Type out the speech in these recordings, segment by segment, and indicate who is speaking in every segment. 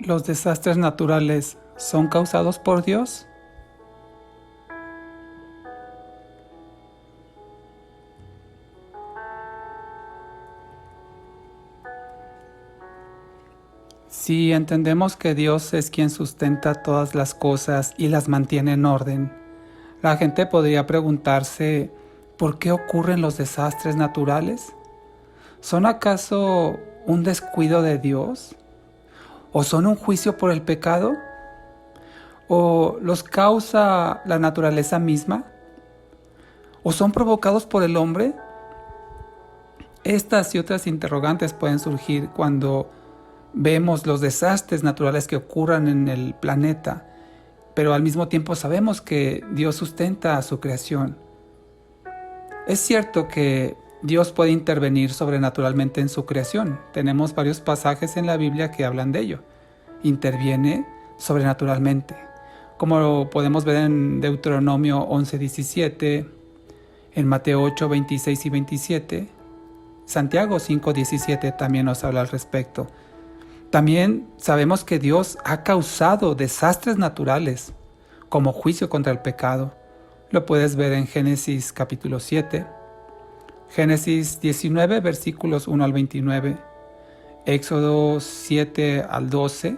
Speaker 1: ¿Los desastres naturales son causados por Dios? Si entendemos que Dios es quien sustenta todas las cosas y las mantiene en orden, la gente podría preguntarse, ¿por qué ocurren los desastres naturales? ¿Son acaso un descuido de Dios? ¿O son un juicio por el pecado? ¿O los causa la naturaleza misma? ¿O son provocados por el hombre? Estas y otras interrogantes pueden surgir cuando vemos los desastres naturales que ocurran en el planeta, pero al mismo tiempo sabemos que Dios sustenta a su creación. Es cierto que Dios puede intervenir sobrenaturalmente en su creación. Tenemos varios pasajes en la Biblia que hablan de ello. Interviene sobrenaturalmente, como lo podemos ver en Deuteronomio 11:17, en Mateo 8:26 y 27, Santiago 5:17 también nos habla al respecto. También sabemos que Dios ha causado desastres naturales como juicio contra el pecado. Lo puedes ver en Génesis capítulo 7, Génesis 19 versículos 1 al 29, Éxodo 7 al 12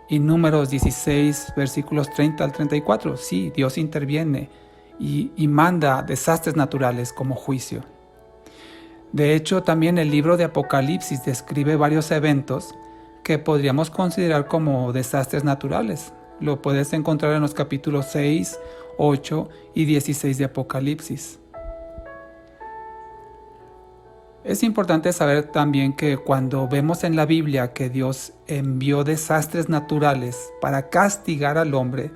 Speaker 1: y Números 16 versículos 30 al 34. Sí, Dios interviene y manda desastres naturales como juicio. De hecho, también el libro de Apocalipsis describe varios eventos que podríamos considerar como desastres naturales. Lo puedes encontrar en los capítulos 6, 8 y 16 de Apocalipsis. Es importante saber también que cuando vemos en la Biblia que Dios envió desastres naturales para castigar al hombre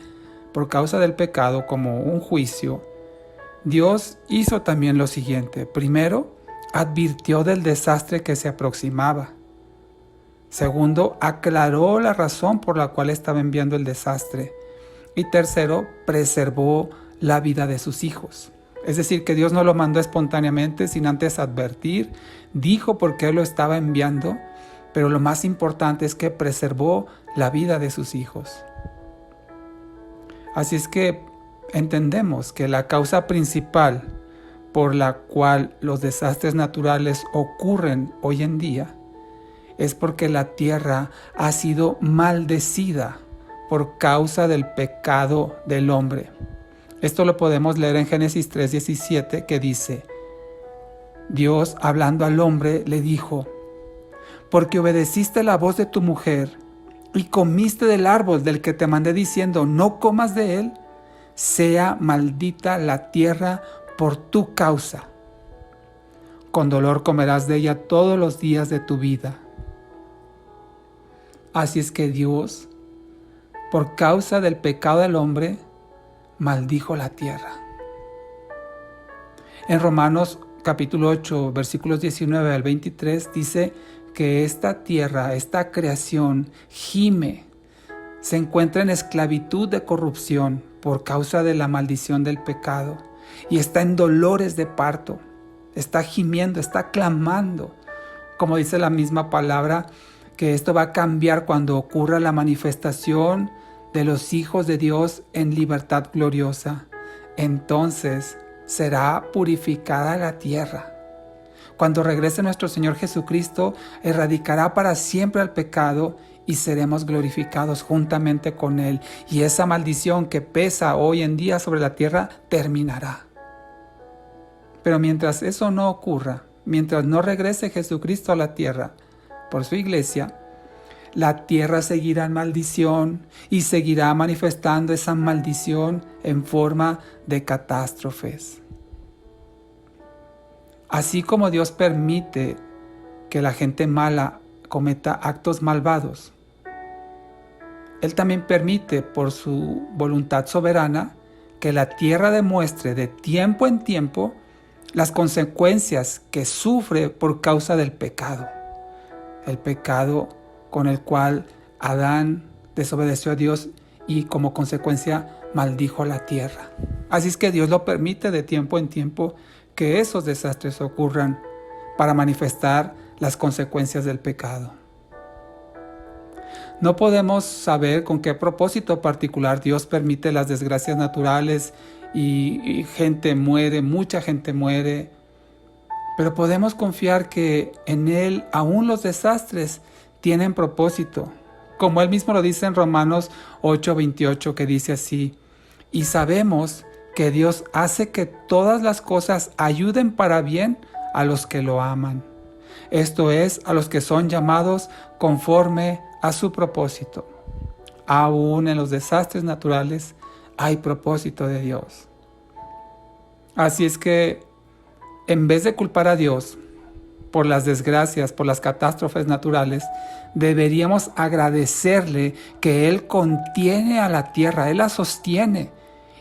Speaker 1: por causa del pecado como un juicio, Dios hizo también lo siguiente. Primero, advirtió del desastre que se aproximaba. Segundo, aclaró la razón por la cual estaba enviando el desastre. Y tercero, preservó la vida de sus hijos. Es decir, que Dios no lo mandó espontáneamente sin antes advertir, dijo por qué lo estaba enviando, pero lo más importante es que preservó la vida de sus hijos. Así es que entendemos que la causa principal por la cual los desastres naturales ocurren hoy en día es porque la tierra ha sido maldecida por causa del pecado del hombre. Esto lo podemos leer en Génesis 3:17, que dice: Dios, hablando al hombre, le dijo: porque obedeciste la voz de tu mujer y comiste del árbol del que te mandé diciendo, no comas de él, sea maldita la tierra por tu causa. Con dolor comerás de ella todos los días de tu vida. Así es que Dios, por causa del pecado del hombre, maldijo la tierra. En Romanos capítulo 8, versículos 19 al 23, dice que esta tierra, esta creación, gime, se encuentra en esclavitud de corrupción por causa de la maldición del pecado y está en dolores de parto, está gimiendo, está clamando, como dice la misma palabra, que esto va a cambiar cuando ocurra la manifestación de los hijos de Dios en libertad gloriosa. Entonces será purificada la tierra. Cuando regrese nuestro Señor Jesucristo, erradicará para siempre el pecado y seremos glorificados juntamente con Él. Y esa maldición que pesa hoy en día sobre la tierra terminará. Pero mientras eso no ocurra, mientras no regrese Jesucristo a la tierra por su iglesia, la tierra seguirá en maldición y seguirá manifestando esa maldición en forma de catástrofes. Así como Dios permite que la gente mala cometa actos malvados, Él también permite por su voluntad soberana que la tierra demuestre de tiempo en tiempo las consecuencias que sufre por causa del pecado. El pecado con el cual Adán desobedeció a Dios y como consecuencia maldijo la tierra. Así es que Dios lo permite de tiempo en tiempo que esos desastres ocurran para manifestar las consecuencias del pecado. No podemos saber con qué propósito particular Dios permite las desgracias naturales y gente muere, mucha gente muere. Pero podemos confiar que en Él aún los desastres tienen propósito. Como Él mismo lo dice en Romanos 8:28, que dice así: y sabemos que Dios hace que todas las cosas ayuden para bien a los que lo aman. Esto es, a los que son llamados conforme a su propósito. Aún en los desastres naturales hay propósito de Dios. Así es que, en vez de culpar a Dios por las desgracias, por las catástrofes naturales, deberíamos agradecerle que Él contiene a la tierra, Él la sostiene,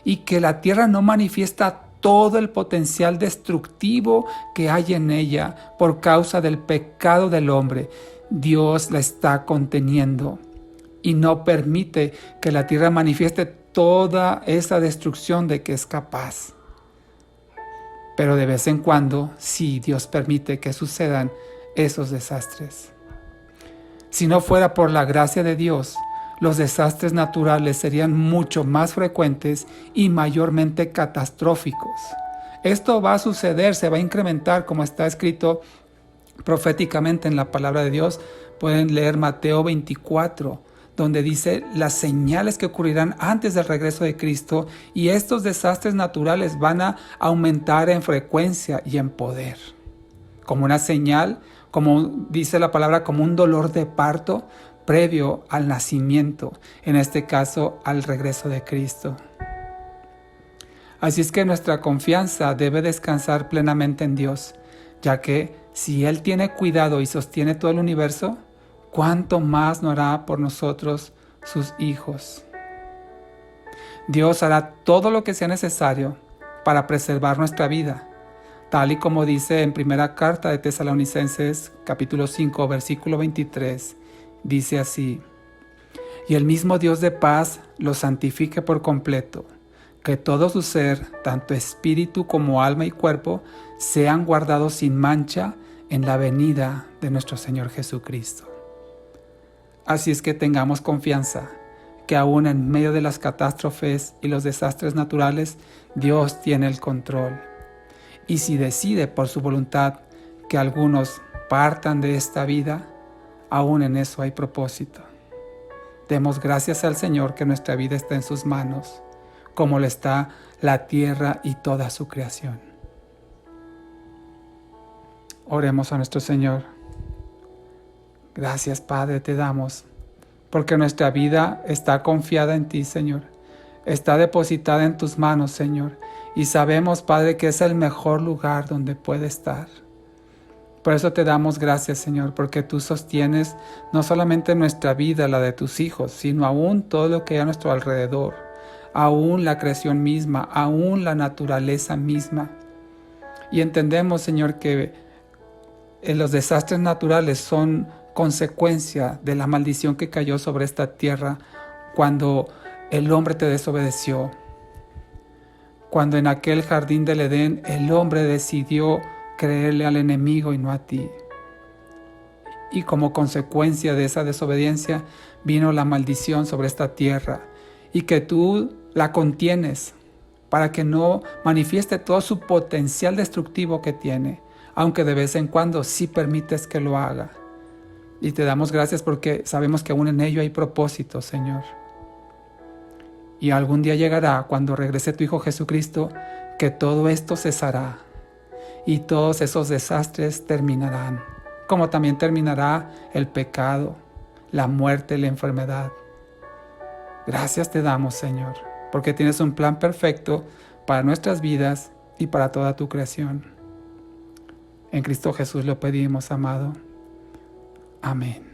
Speaker 1: y que la tierra no manifiesta todo el potencial destructivo que hay en ella por causa del pecado del hombre. Dios la está conteniendo y no permite que la tierra manifieste toda esa destrucción de que es capaz. Pero de vez en cuando, sí, Dios permite que sucedan esos desastres. Si no fuera por la gracia de Dios, los desastres naturales serían mucho más frecuentes y mayormente catastróficos. Esto va a suceder, se va a incrementar, como está escrito proféticamente en la palabra de Dios. Pueden leer Mateo 24, donde dice las señales que ocurrirán antes del regreso de Cristo, y estos desastres naturales van a aumentar en frecuencia y en poder. Como una señal, como dice la palabra, como un dolor de parto previo al nacimiento, en este caso al regreso de Cristo. Así es que nuestra confianza debe descansar plenamente en Dios, ya que si Él tiene cuidado y sostiene todo el universo, ¿cuánto más no hará por nosotros, sus hijos? Dios hará todo lo que sea necesario para preservar nuestra vida, tal y como dice en primera carta de Tesalonicenses, capítulo 5, versículo 23, dice así: y el mismo Dios de paz los santifique por completo, que todo su ser, tanto espíritu como alma y cuerpo, sean guardados sin mancha en la venida de nuestro Señor Jesucristo. Así es que tengamos confianza que aún en medio de las catástrofes y los desastres naturales, Dios tiene el control. Y si decide por su voluntad que algunos partan de esta vida, aún en eso hay propósito. Demos gracias al Señor que nuestra vida está en sus manos, como lo está la tierra y toda su creación. Oremos a nuestro Señor. Gracias, Padre, te damos, porque nuestra vida está confiada en ti, Señor. Está depositada en tus manos, Señor, y sabemos, Padre, que es el mejor lugar donde puede estar. Por eso te damos gracias, Señor, porque tú sostienes no solamente nuestra vida, la de tus hijos, sino aún todo lo que hay a nuestro alrededor, aún la creación misma, aún la naturaleza misma. Y entendemos, Señor, que los desastres naturales son consecuencia de la maldición que cayó sobre esta tierra cuando el hombre te desobedeció. Cuando en aquel jardín del Edén el hombre decidió creerle al enemigo y no a ti. Y como consecuencia de esa desobediencia vino la maldición sobre esta tierra, y que tú la contienes para que no manifieste todo su potencial destructivo que tiene, aunque de vez en cuando sí permites que lo haga. Y te damos gracias porque sabemos que aún en ello hay propósito, Señor. Y algún día llegará, cuando regrese tu Hijo Jesucristo, que todo esto cesará y todos esos desastres terminarán, como también terminará el pecado, la muerte, la enfermedad. Gracias te damos, Señor, porque tienes un plan perfecto para nuestras vidas y para toda tu creación. En Cristo Jesús lo pedimos, amado. Amén.